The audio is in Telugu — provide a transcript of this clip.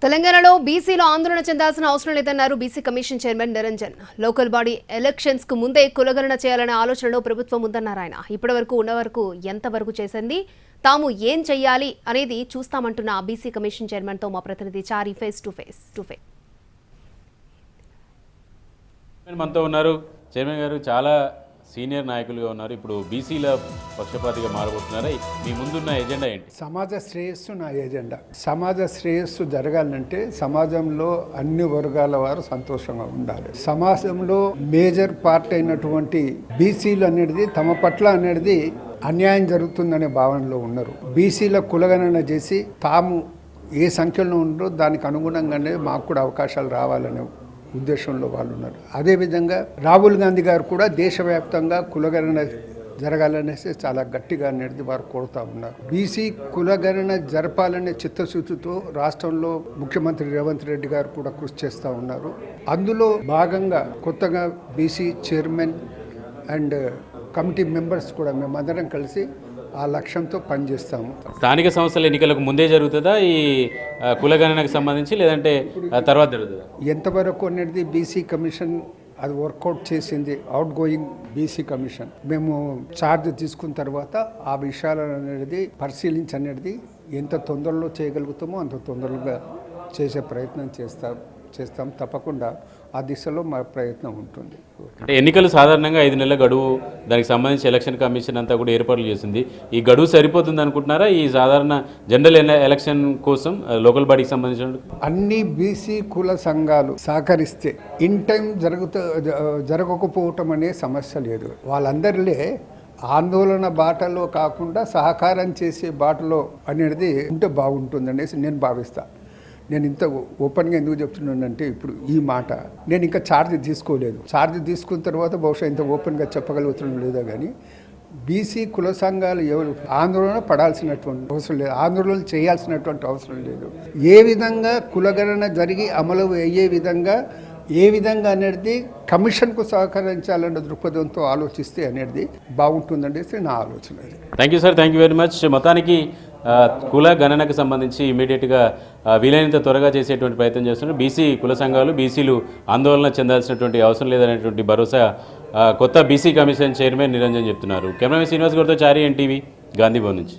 తెలంగాణలో బీసీలో ఆందోళన చెందాల్సిన అవసరం లేదన్నారు BC commission chairman Niranjan. Local body elections కు ముందే కులగణన చేయాలనే ఆలోచనలో ప్రభుత్వం ఉందన్నారు ఆయన. ఇప్పటివరకు ఉన్నవరకు ఎంతవరకు చేసింది, తాము ఏం చెయ్యాలి అనేది చూస్తామంటున్న బీసీ కమిషన్ చైర్మన్ తో మా ప్రతినిధి చారి ఫేస్ టు ఫేస్. మనతో ఉన్నారు చైర్మన్ గారు, చాలా సీనియర్ నాయకులుగా ఉన్నారు. ఇప్పుడు బీసీల పక్షపాతిగా మారబోతున్నారా? మీ ముందున్న ఎజెండా ఏంటి? సమాజ శ్రేయస్సు నా ఎజెండా. సమాజ శ్రేయస్సు జరగాలంటే సమాజంలో అన్ని వర్గాల వారు సంతోషంగా ఉండాలి. సమాజంలో మేజర్ పార్ట్ అయినటువంటి బీసీలు అనేది తమ పట్ల అనేది అన్యాయం జరుగుతుందనే భావనలో ఉన్నారు. బీసీల కులగణన చేసి తాము ఏ సంఖ్యలో ఉన్నారో దానికి అనుగుణంగానే మాకు కూడా అవకాశాలు రావాలనే ఉద్దేశంలో వాళ్ళు ఉన్నారు. అదేవిధంగా రాహుల్ గాంధీ గారు కూడా దేశవ్యాప్తంగా కులగణన జరగాలనేసి చాలా గట్టిగా అనేది వారు కోరుతా ఉన్నారు. బీసీ కులగణన జరపాలనే చిత్తశుద్ధితో రాష్ట్రంలో ముఖ్యమంత్రి రేవంత్ రెడ్డి గారు కూడా కృషి చేస్తూ ఉన్నారు. అందులో భాగంగా కొత్తగా BC chairman and committee members కూడా మేమందరం కలిసి ఆ లక్ష్యంతో పనిచేస్తాము. స్థానిక సంస్థల ఎన్నికలకు ముందే జరుగుతుందా ఈ కులగణనకు సంబంధించి, లేదంటే తర్వాత జరుగుతుందా? ఎంతవరకు అనేది బీసీ కమిషన్ అది వర్కౌట్ చేసింది. అవుట్ గోయింగ్ బీసీ కమిషన్ మేము ఛార్జ్ తీసుకున్న తర్వాత ఆ విషయాలను అనేది పరిశీలించి అనేది ఎంత తొందరలో చేయగలుగుతామో అంత తొందరగా చేసే ప్రయత్నం చేస్తాం. తప్పకుండా ఆ దిశలో మా ప్రయత్నం ఉంటుంది. అంటే ఎన్నికలు సాధారణంగా 5 నెలల గడువు, దానికి సంబంధించి ఎలక్షన్ కమిషన్ అంతా కూడా ఏర్పాట్లు చేసింది. ఈ గడువు సరిపోతుంది అనుకుంటున్నారా ఈ సాధారణ జనరల్ ఎలక్షన్ కోసం లోకల్ బాడీకి సంబంధించిన? అన్ని బీసీ కుల సంఘాలు సహకరిస్తే ఇన్ టైం జరగకపోవటం అనే సమస్య లేదు. వాళ్ళందరిలో ఆందోళన బాటలో కాకుండా సహకారం చేసే బాటలో అనేది ఉంటే బాగుంటుంది అనేసి నేను భావిస్తాను. నేను ఇంత ఓపెన్గా ఎందుకు చెప్తున్నానంటే, ఇప్పుడు ఈ మాట నేను ఇంకా ఛార్జ్ తీసుకోలేదు. ఛార్జ్ తీసుకున్న తర్వాత బహుశా ఇంత ఓపెన్గా చెప్పగలుగుతున్నాం లేదో కానీ బీసీ కుల సంఘాలు ఎవరు ఆందోళన పడాల్సినటువంటి అవసరం లేదు, ఆందోళన చేయాల్సినటువంటి అవసరం లేదు. ఏ విధంగా కులగణన జరిగి అమలు అయ్యే విధంగా ఏ విధంగా అనేది కమిషన్కు సహకరించాలన్న దృక్పథంతో ఆలోచిస్తే అనేది బాగుంటుందనేసి నా ఆలోచన. Thank you sir, thank you very much. మొత్తానికి కుల గణనకు సంబంధించి ఇమీడియట్గా వీలైనంత త్వరగా చేసేటువంటి ప్రయత్నం చేస్తున్నారు. బీసీ కుల సంఘాలు, బీసీలు ఆందోళన చెందాల్సినటువంటి అవసరం లేదనేటువంటి భరోసా కొత్త బీసీ కమిషన్ చైర్మన్ నిరంజన్ చెప్తున్నారు. కెమెరామెన్ శ్రీనివాస్ గారితో చారి, ఎన్టీవీ, గాంధీ భవన్ నుంచి.